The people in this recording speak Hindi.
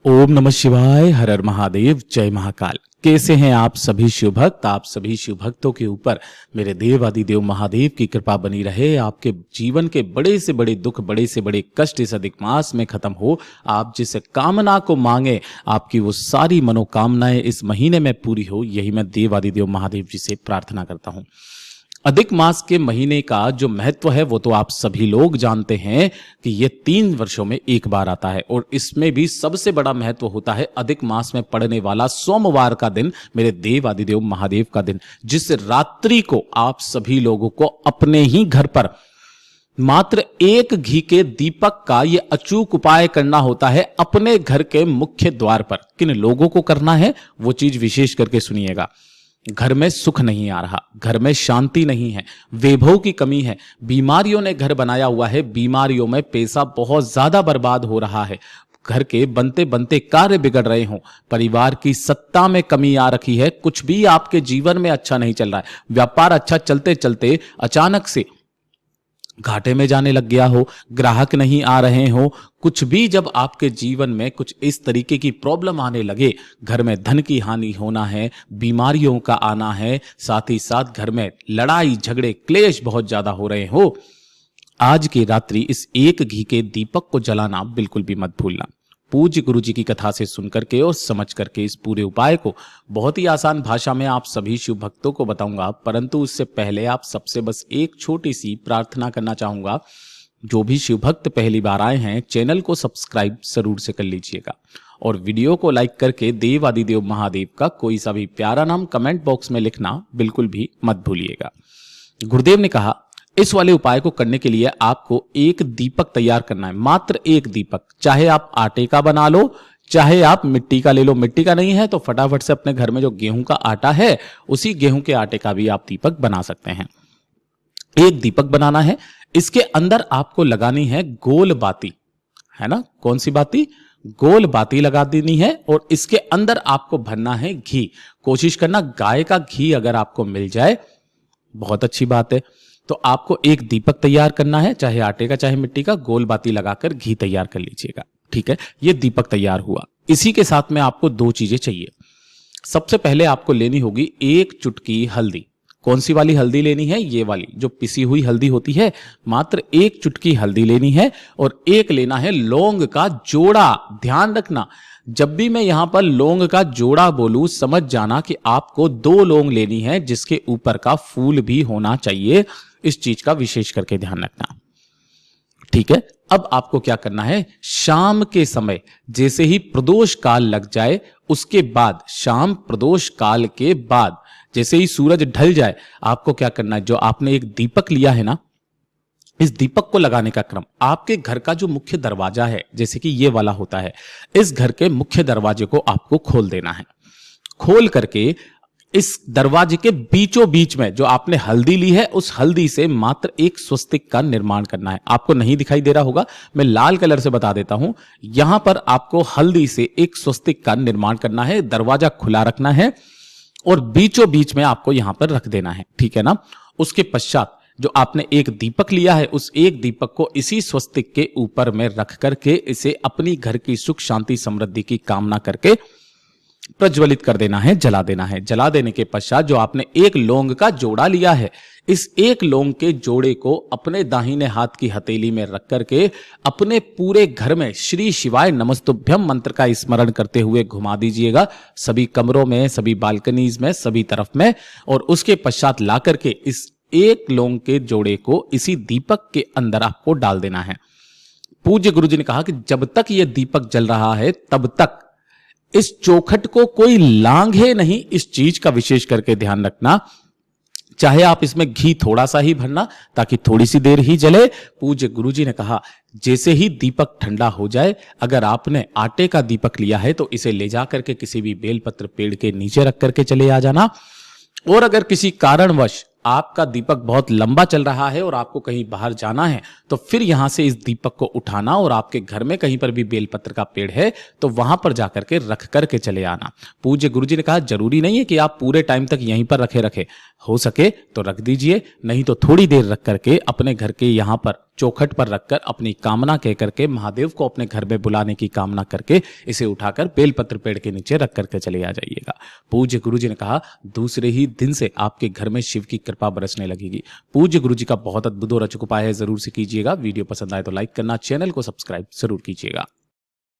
ओम नमः शिवाय। हर हर महादेव। जय महाकाल। कैसे हैं आप सभी शिव भक्त। आप सभी शिव भक्तों के ऊपर मेरे देव आदिदेव महादेव की कृपा बनी रहे। आपके जीवन के बड़े से बड़े दुख, बड़े से बड़े कष्ट इस अधिक मास में खत्म हो। आप जिस कामना को मांगे आपकी वो सारी मनोकामनाएं इस महीने में पूरी हो, यही मैं देव आदिदेव महादेव जी से प्रार्थना करता हूं। अधिक मास के महीने का जो महत्व है वो तो आप सभी लोग जानते हैं कि ये 3 वर्षों में एक बार आता है, और इसमें भी सबसे बड़ा महत्व होता है अधिक मास में पड़ने वाला सोमवार का दिन, मेरे देव आदिदेव महादेव का दिन, जिस रात्रि को आप सभी लोगों को अपने ही घर पर मात्र एक घी के दीपक का ये अचूक उपाय करना होता है। अपने घर के मुख्य द्वार पर किन लोगों को करना है वो चीज विशेष करके सुनिएगा। घर में सुख नहीं आ रहा, घर में शांति नहीं है, वैभव की कमी है, बीमारियों ने घर बनाया हुआ है, बीमारियों में पैसा बहुत ज्यादा बर्बाद हो रहा है, घर के बनते बनते कार्य बिगड़ रहे हों, परिवार की सत्ता में कमी आ रखी है, कुछ भी आपके जीवन में अच्छा नहीं चल रहा है, व्यापार अच्छा चलते चलते अचानक से घाटे में जाने लग गया हो, ग्राहक नहीं आ रहे हो, कुछ भी जब आपके जीवन में कुछ इस तरीके की प्रॉब्लम आने लगे, घर में धन की हानि होना है, बीमारियों का आना है, साथ ही साथ घर में लड़ाई झगड़े क्लेश बहुत ज्यादा हो रहे हो, आज की रात्रि इस एक घी के दीपक को जलाना बिल्कुल भी मत भूलना। पूज्य गुरु जी की कथा से सुन करके और समझ करके इस पूरे उपाय को बहुत ही आसान भाषा में आप सभी शिव भक्तों को बताऊंगा, परंतु उससे पहले आप सबसे बस एक छोटी सी प्रार्थना करना चाहूंगा। जो भी शिव भक्त पहली बार आए हैं, चैनल को सब्सक्राइब जरूर से कर लीजिएगा, और वीडियो को लाइक करके देव आदिदेव महादेव का कोई सा भी प्यारा नाम कमेंट बॉक्स में लिखना बिल्कुल भी मत भूलिएगा। गुरुदेव ने कहा इस वाले उपाय को करने के लिए आपको एक दीपक तैयार करना है, मात्र एक दीपक। चाहे आप आटे का बना लो, चाहे आप मिट्टी का ले लो, मिट्टी का नहीं है तो फटाफट से अपने घर में जो गेहूं का आटा है उसी गेहूं के आटे का भी आप दीपक बना सकते हैं। एक दीपक बनाना है, इसके अंदर आपको लगानी है गोल बाती, है ना। कौन सी बाती? गोल बाती लगा देनी है, और इसके अंदर आपको भरना है घी। कोशिश करना गाय का घी अगर आपको मिल जाए बहुत अच्छी बात है। तो आपको एक दीपक तैयार करना है, चाहे आटे का चाहे मिट्टी का, गोल बाती लगाकर घी तैयार कर लीजिएगा। ठीक है, ये दीपक तैयार हुआ। इसी के साथ में आपको 2 चीजें चाहिए। सबसे पहले आपको लेनी होगी 1 चुटकी हल्दी। कौन सी वाली हल्दी लेनी है? ये वाली जो पिसी हुई हल्दी होती है, मात्र 1 चुटकी हल्दी लेनी है, और एक लेना है लौंग का जोड़ा। ध्यान रखना, जब भी मैं यहां पर लौंग का जोड़ा बोलूं समझ जाना कि आपको 2 लौंग लेनी है, जिसके ऊपर का फूल भी होना चाहिए। इस चीज का विशेष करके ध्यान रखना। ठीक है, अब आपको क्या करना है, शाम के समय जैसे ही प्रदोष काल लग जाए, उसके बाद शाम प्रदोष काल के बाद जैसे ही सूरज ढल जाए, आपको क्या करना है, जो आपने एक दीपक लिया है ना, इस दीपक को लगाने का क्रम, आपके घर का जो मुख्य दरवाजा है, जैसे कि ये वाला होता है, इस घर के मुख्य दरवाजे को आपको खोल देना है। खोल करके इस दरवाजे के बीचों बीच में जो आपने हल्दी ली है, उस हल्दी से मात्र एक स्वस्तिक का निर्माण करना है। आपको नहीं दिखाई दे रहा होगा, मैं लाल कलर से बता देता हूं। यहां पर आपको हल्दी से एक स्वस्तिक का निर्माण करना है, दरवाजा खुला रखना है, और बीचों बीच में आपको यहां पर रख देना है। ठीक है ना। उसके पश्चात जो आपने एक दीपक लिया है, उस एक दीपक को इसी स्वस्तिक के ऊपर में रख करके इसे अपनी घर की सुख शांति समृद्धि की कामना करके प्रज्वलित कर देना है, जला देना है। जला देने के पश्चात जो आपने एक लौंग का जोड़ा लिया है, इस एक लौंग के जोड़े को अपने दाहिने हाथ की हथेली में रख करके अपने पूरे घर में श्री शिवाय नमस्तुभ्यम मंत्र का स्मरण करते हुए घुमा दीजिएगा, सभी कमरों में, सभी बालकनीज में, सभी तरफ में, और उसके पश्चात ला करके इस एक लौंग के जोड़े को इसी दीपक के अंदर आपको डाल देना है। पूज्य गुरु जी ने कहा कि जब तक यह दीपक जल रहा है तब तक इस चौखट को कोई लांघे नहीं। इस चीज का विशेष करके ध्यान रखना। चाहे आप इसमें घी थोड़ा सा ही भरना, ताकि थोड़ी सी देर ही जले। पूज्य गुरु जी ने कहा जैसे ही दीपक ठंडा हो जाए, अगर आपने आटे का दीपक लिया है तो इसे ले जा करके किसी भी बेलपत्र पेड़ के नीचे रख करके चले आ जाना, और अगर किसी कारणवश आपका दीपक बहुत लंबा चल रहा है और आपको कहीं बाहर जाना है, तो फिर यहां से इस दीपक को उठाना और आपके घर में कहीं पर भी बेलपत्र का पेड़ है तो वहां पर जाकर के रख करके चले आना। पूज्य गुरुजी ने कहा जरूरी नहीं है कि आप पूरे टाइम तक यहीं पर रखे, हो सके तो रख दीजिए, नहीं तो थोड़ी देर रख करके अपने घर के यहां पर चौखट पर रखकर अपनी कामना कह करके महादेव को अपने घर में बुलाने की कामना करके इसे उठाकर बेलपत्र पेड़ के नीचे रख करके चले आ जाइएगा। पूज्य गुरुजी ने कहा दूसरे ही दिन से आपके घर में शिव की कृपा बरसने लगेगी। पूज्य गुरुजी का बहुत अद्भुत और अचूक उपाय है, जरूर से कीजिएगा। वीडियो पसंद आए तो लाइक करना, चैनल को सब्सक्राइब जरूर कीजिएगा।